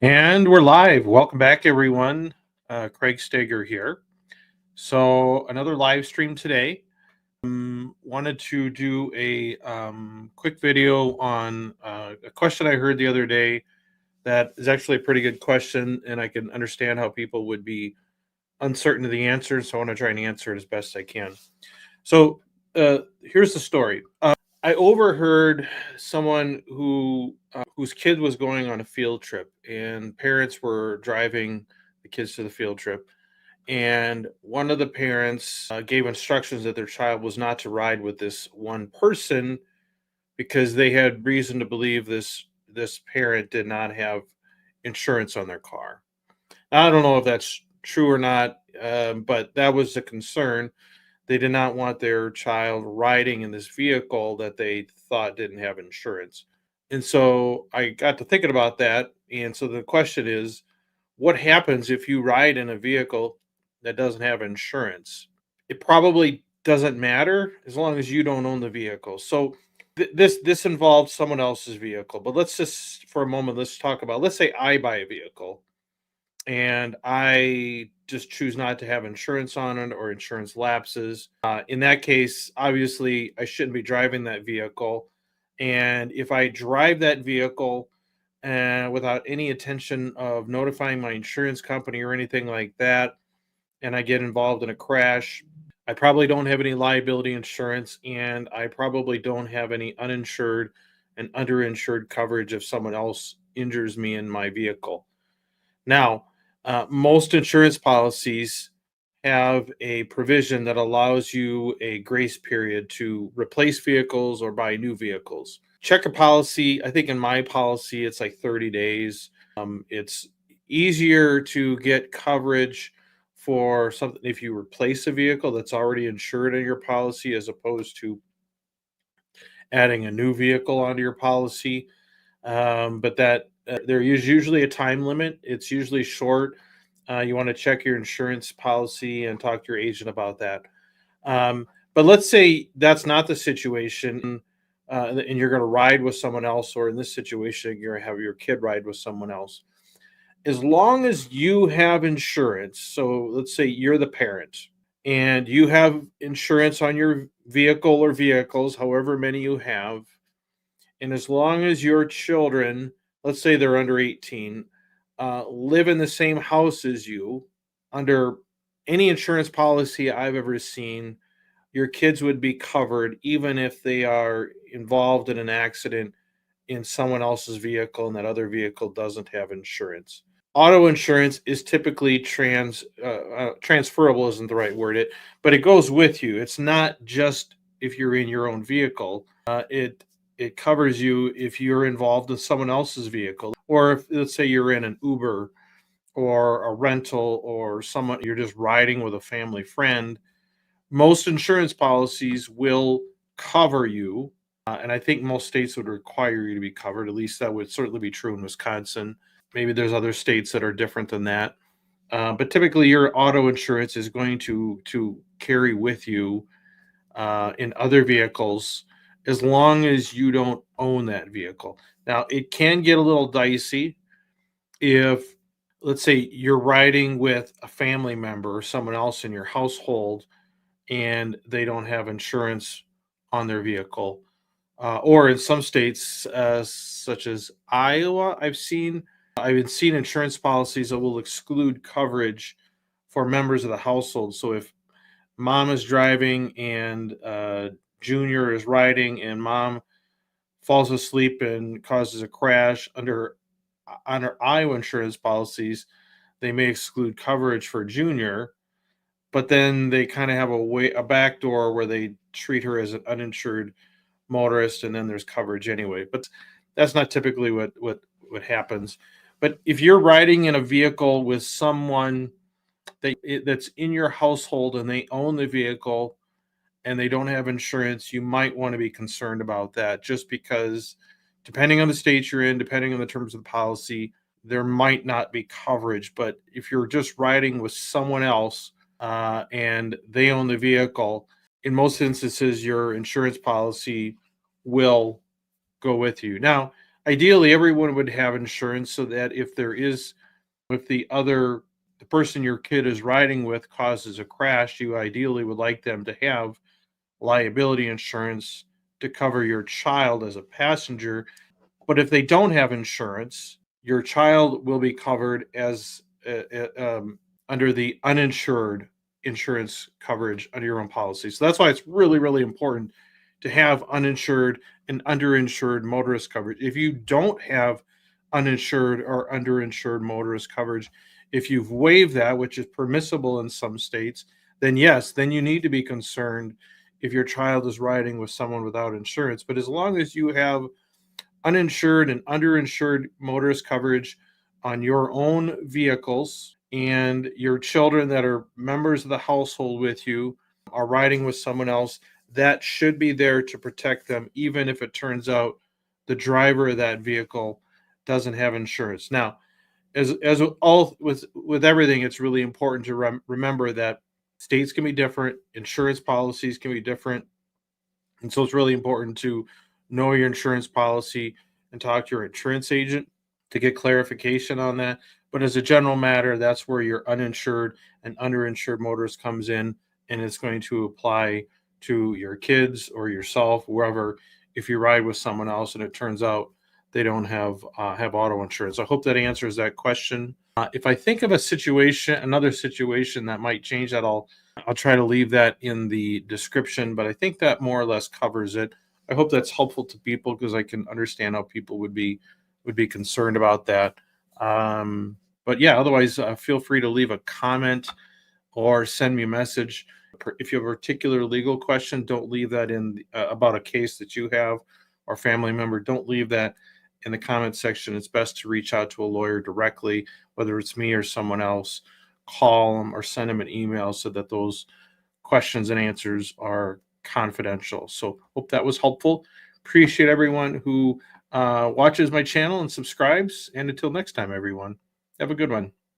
And we're live. Welcome back, everyone. Craig Steger here. So, another live stream today. Wanted to do a quick video on a question I heard the other day that is actually a pretty good question, and I can understand how people would be uncertain of the answer. So, I want to try and answer it as best I can. So, here's the story. I overheard someone whose kid was going on a field trip, and parents were driving the kids to the field trip. And one of the parents gave instructions that their child was not to ride with this one person because they had reason to believe this parent did not have insurance on their car. I don't know if that's true or not, but that was a concern. They did not want their child riding in this vehicle that they thought didn't have insurance. And so I got to thinking about that. And so the question is, what happens if you ride in a vehicle that doesn't have insurance? It probably doesn't matter as long as you don't own the vehicle. So this involves someone else's vehicle. But let's just for a moment let's talk about, let's say I buy a vehicle and I just choose not to have insurance on it or insurance lapses. In that case, obviously, I shouldn't be driving that vehicle. And if I drive that vehicle without any intention of notifying my insurance company or anything like that, and I get involved in a crash, I probably don't have any liability insurance, and I probably don't have any uninsured and underinsured coverage if someone else injures me in my vehicle. Now, most insurance policies have a provision that allows you a grace period to replace vehicles or buy new vehicles. Check a policy. I think in my policy, it's like 30 days. It's easier to get coverage for something if you replace a vehicle that's already insured in your policy as opposed to adding a new vehicle onto your policy. But that there is usually a time limit. It's usually short. You want to check your insurance policy and talk to your agent about that. But let's say that's not the situation, and you're going to ride with someone else, or in this situation, you're going to have your kid ride with someone else. As long as you have insurance, so let's say you're the parent and you have insurance on your vehicle or vehicles, however many you have, and as long as your children, let's say they're under 18, live in the same house as you, under any insurance policy I've ever seen, your kids would be covered even if they are involved in an accident in someone else's vehicle and that other vehicle doesn't have insurance. Auto insurance is typically transferable, isn't the right word, but it goes with you. It's not just if you're in your own vehicle. It covers you if you're involved in someone else's vehicle, or if let's say you're in an Uber or a rental or someone you're just riding with a family friend. Most insurance policies will cover you, and I think most states would require you to be covered. At least that would certainly be true in Wisconsin. Maybe there's other states that are different than that. But typically, your auto insurance is going to carry with you in other vehicles as long as you don't own that vehicle. Now, it can get a little dicey if, let's say, you're riding with a family member or someone else in your household and they don't have insurance on their vehicle. Or in some states, such as Iowa, I've seen insurance policies that will exclude coverage for members of the household. So if mom is driving and Junior is riding, and mom falls asleep and causes a crash under Iowa insurance policies, they may exclude coverage for Junior, but then they kind of have a back door where they treat her as an uninsured motorist, and then there's coverage anyway. But that's not typically what happens. But if you're riding in a vehicle with someone that's in your household and they own the vehicle and they don't have insurance, you might want to be concerned about that, just because depending on the state you're in, depending on the terms of the policy, there might not be coverage. But if you're just riding with someone else and they own the vehicle, in most instances, your insurance policy will go with you. Now, ideally everyone would have insurance so that if the person your kid is riding with causes a crash, you ideally would like them to have liability insurance to cover your child as a passenger. But if they don't have insurance, your child will be covered as under the uninsured insurance coverage under your own policy. So that's why it's really, really important to have uninsured and underinsured motorist coverage. If you don't have uninsured or underinsured motorist coverage, if you've waived that, which is permissible in some states, then yes, then you need to be concerned if your child is riding with someone without insurance. But as long as you have uninsured and underinsured motorist coverage on your own vehicles, and your children that are members of the household with you are riding with someone else, that should be there to protect them, even if it turns out the driver of that vehicle doesn't have insurance. Now, as all with everything, it's really important to remember that states can be different, insurance policies can be different, and so it's really important to know your insurance policy and talk to your insurance agent to get clarification on that. But as a general matter, that's where your uninsured and underinsured motorist comes in, and it's going to apply to your kids or yourself, whoever, if you ride with someone else and it turns out they don't have auto insurance. I hope that answers that question. If I think of another situation that might change that, I'll try to leave that in the description, but I think that more or less covers it. I hope that's helpful to people because I can understand how people would be concerned about that. But yeah, otherwise, feel free to leave a comment or send me a message. If you have a particular legal question, don't leave that in about a case that you have or family member. Don't leave that in the comment section. It's best to reach out to a lawyer directly, whether it's me or someone else. Call them or send them an email so that those questions and answers are confidential. So hope that was helpful. Appreciate everyone who watches my channel and subscribes. And until next time, everyone, have a good one.